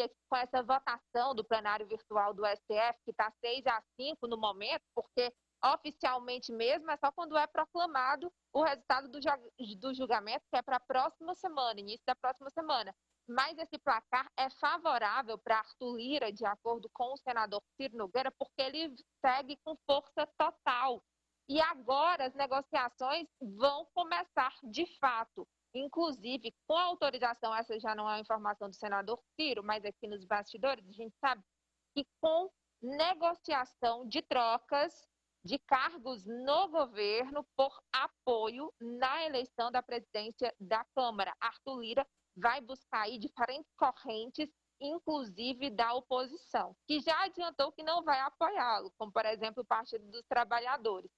Brasília com essa votação do plenário virtual do STF, que está 6-5 no momento, porque oficialmente mesmo é só quando é proclamado o resultado do julgamento, que é para a próxima semana, início da próxima semana. Mas esse placar é favorável para Arthur Lira, de acordo com o senador Ciro Nogueira, porque ele segue com força total. E agora as negociações vão começar de fato. Inclusive, com a autorização, essa já não é uma informação do senador Ciro, mas aqui nos bastidores, a gente sabe que com negociação de trocas de cargos no governo por apoio na eleição da presidência da Câmara. Arthur Lira vai buscar aí diferentes correntes, inclusive da oposição, que já adiantou que não vai apoiá-lo, como, por exemplo, o Partido dos Trabalhadores.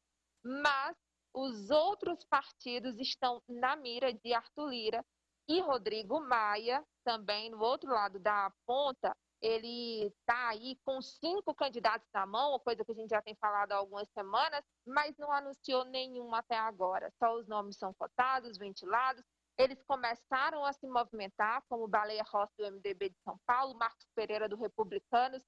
Mas os outros partidos estão na mira de Arthur Lira e Rodrigo Maia, também no outro lado da ponta. Ele está aí com 5 candidatos na mão, coisa que a gente já tem falado há algumas semanas, mas não anunciou nenhum até agora. Só os nomes são cotados, ventilados. Eles começaram a se movimentar, como Baleia Rossi, do MDB de São Paulo, Marcos Pereira, do Republicanos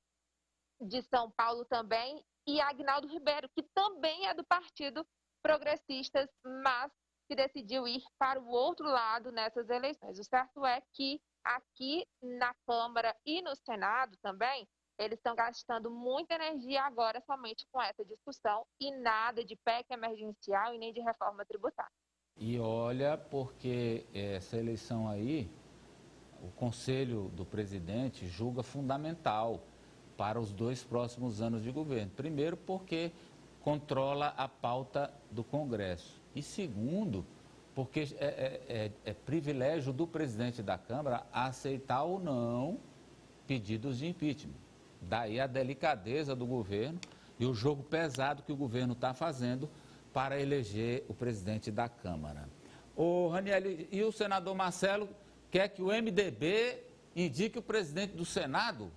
de São Paulo também, e Agnaldo Ribeiro, que também é do Partido Progressistas, mas que decidiu ir para o outro lado nessas eleições. O certo é que aqui na Câmara e no Senado também, eles estão gastando muita energia agora somente com essa discussão e nada de PEC emergencial e nem de reforma tributária. E olha, porque essa eleição aí, o Conselho do Presidente julga fundamental para os 2 próximos anos de governo. Primeiro, porque controla a pauta do Congresso. E segundo, porque é privilégio do presidente da Câmara aceitar ou não pedidos de impeachment. Daí a delicadeza do governo e o jogo pesado que o governo está fazendo para eleger o presidente da Câmara. Ô, Raniel, e o senador Marcelo quer que o MDB indique o presidente do Senado?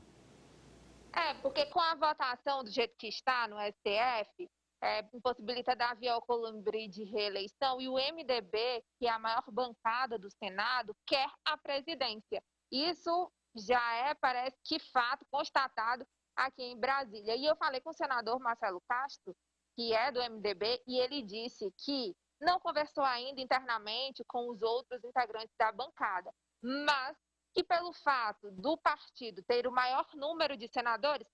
Porque com a votação do jeito que está no STF, impossibilita Davi Alcolumbre de reeleição, e o MDB, que é a maior bancada do Senado, quer a presidência. Isso já parece que fato constatado aqui em Brasília. E eu falei com o senador Marcelo Castro, que é do MDB, e ele disse que não conversou ainda internamente com os outros integrantes da bancada, mas que pelo fato do partido ter o maior número de senadores,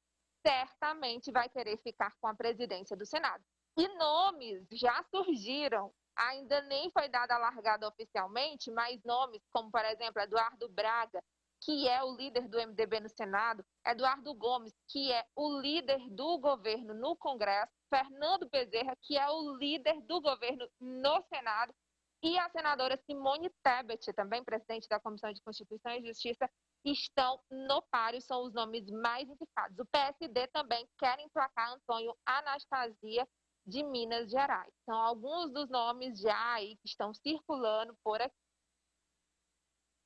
certamente vai querer ficar com a presidência do Senado. E nomes já surgiram, ainda nem foi dada a largada oficialmente, mas nomes como, por exemplo, Eduardo Braga, que é o líder do MDB no Senado, Eduardo Gomes, que é o líder do governo no Congresso, Fernando Bezerra, que é o líder do governo no Senado, e a senadora Simone Tebet, também presidente da Comissão de Constituição e Justiça, estão no páreo, são os nomes mais indicados. O PSD também quer emplacar Antônio Anastasia, de Minas Gerais. São alguns dos nomes já aí que estão circulando por aqui.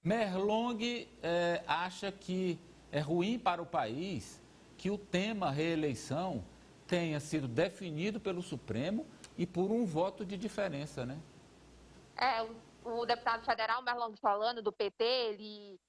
Merlong acha que é ruim para o país que o tema reeleição tenha sido definido pelo Supremo e por um voto de diferença, né? O deputado federal Merlong Solano, do PT, ele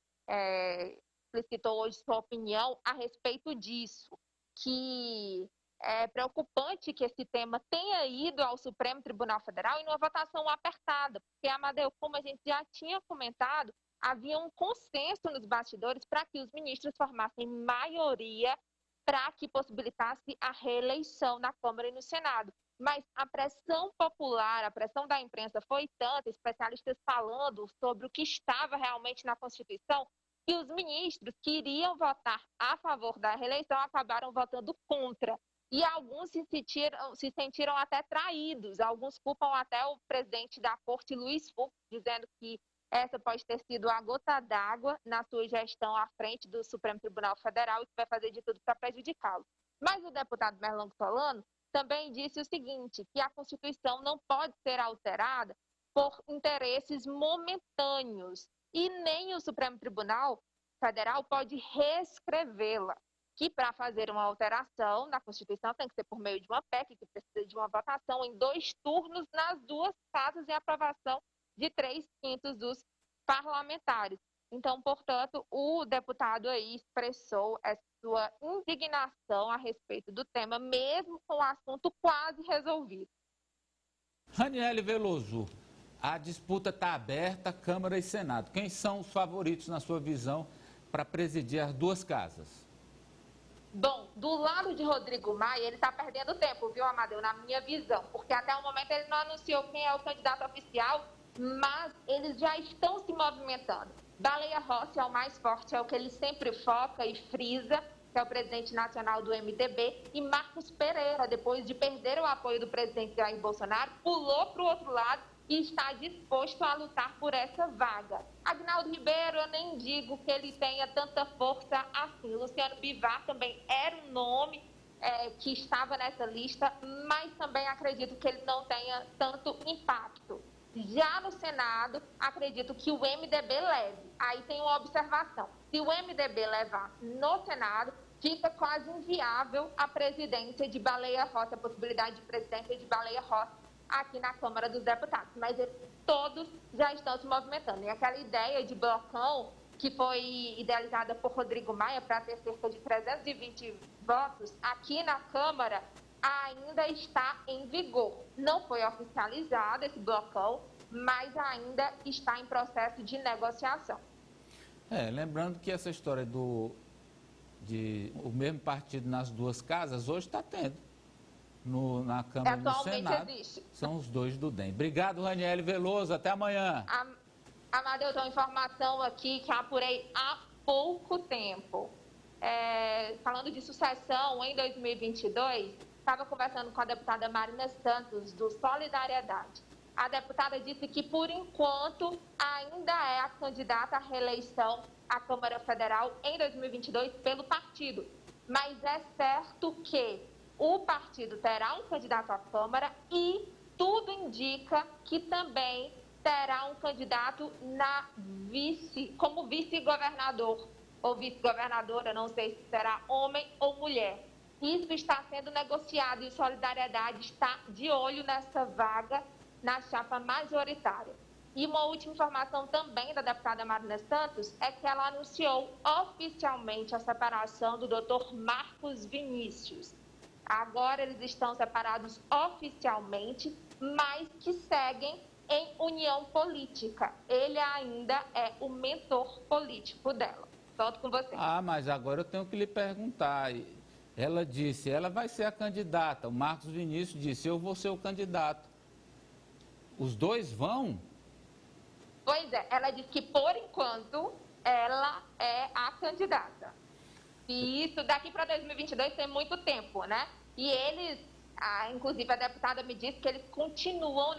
explicitou hoje sua opinião a respeito disso, que é preocupante que esse tema tenha ido ao Supremo Tribunal Federal em uma votação apertada, porque, Amadeu, como a gente já tinha comentado, havia um consenso nos bastidores para que os ministros formassem maioria para que possibilitasse a reeleição na Câmara e no Senado. Mas a pressão popular, a pressão da imprensa foi tanta, especialistas falando sobre o que estava realmente na Constituição, que os ministros que iriam votar a favor da reeleição acabaram votando contra. E alguns se sentiram até traídos, alguns culpam até o presidente da Corte, Luiz Fux, dizendo que essa pode ter sido a gota d'água na sua gestão à frente do Supremo Tribunal Federal e que vai fazer de tudo para prejudicá-lo. Mas o deputado Merlong Solano também disse o seguinte, que a Constituição não pode ser alterada por interesses momentâneos e nem o Supremo Tribunal Federal pode reescrevê-la, que para fazer uma alteração na Constituição tem que ser por meio de uma PEC, que precisa de uma votação em 2 turnos nas 2 casas e aprovação de 3/5 dos parlamentares. Então, portanto, o deputado aí expressou a sua indignação a respeito do tema, mesmo com o assunto quase resolvido. Raniele Veloso, a disputa está aberta, Câmara e Senado. Quem são os favoritos, na sua visão, para presidir as duas casas? Bom, do lado de Rodrigo Maia, ele está perdendo tempo, viu, Amadeu, na minha visão, porque até o momento ele não anunciou quem é o candidato oficial, mas eles já estão se movimentando. Baleia Rossi é o mais forte, é o que ele sempre foca e frisa, que é o presidente nacional do MDB, e Marcos Pereira, depois de perder o apoio do presidente Jair Bolsonaro, pulou para o outro lado e está disposto a lutar por essa vaga. Agnaldo Ribeiro, eu nem digo que ele tenha tanta força assim. Luciano Bivar também era um nome que estava nessa lista, mas também acredito que ele não tenha tanto impacto. Já no Senado, acredito que o MDB leve. Aí tem uma observação. Se o MDB levar no Senado, fica quase inviável a presidência de Baleia Rossi, a possibilidade de presidência de Baleia Rossi aqui na Câmara dos Deputados. Mas eles todos já estão se movimentando. E aquela ideia de blocão que foi idealizada por Rodrigo Maia para ter cerca de 320 votos aqui na Câmara ainda está em vigor. Não foi oficializado esse blocão, mas ainda está em processo de negociação. Lembrando que essa história o mesmo partido nas duas casas, hoje está tendo. Na Câmara e no Senado, existe. São os dois do DEM. Obrigado, Raniele Veloso. Até amanhã. Amadeu, eu tenho uma informação aqui que eu apurei há pouco tempo. Falando de sucessão, em 2022, estava conversando com a deputada Marina Santos, do Solidariedade. A deputada disse que, por enquanto, ainda é a candidata à reeleição à Câmara Federal em 2022 pelo partido. Mas é certo que o partido terá um candidato à Câmara e tudo indica que também terá um candidato como vice-governador ou vice-governadora, não sei se será homem ou mulher. Isso está sendo negociado e Solidariedade está de olho nessa vaga na chapa majoritária. E uma última informação também da deputada Marina Santos é que ela anunciou oficialmente a separação do Dr. Marcos Vinícius. Agora eles estão separados oficialmente, mas que seguem em união política. Ele ainda é o mentor político dela. Volto com você. Mas agora eu tenho que lhe perguntar. Ela disse, ela vai ser a candidata. O Marcos Vinícius disse, eu vou ser o candidato. Os dois vão? Pois é, ela disse que, por enquanto, ela é a candidata. E isso daqui para 2022 tem muito tempo, né? E eles, inclusive a deputada me disse que eles continuam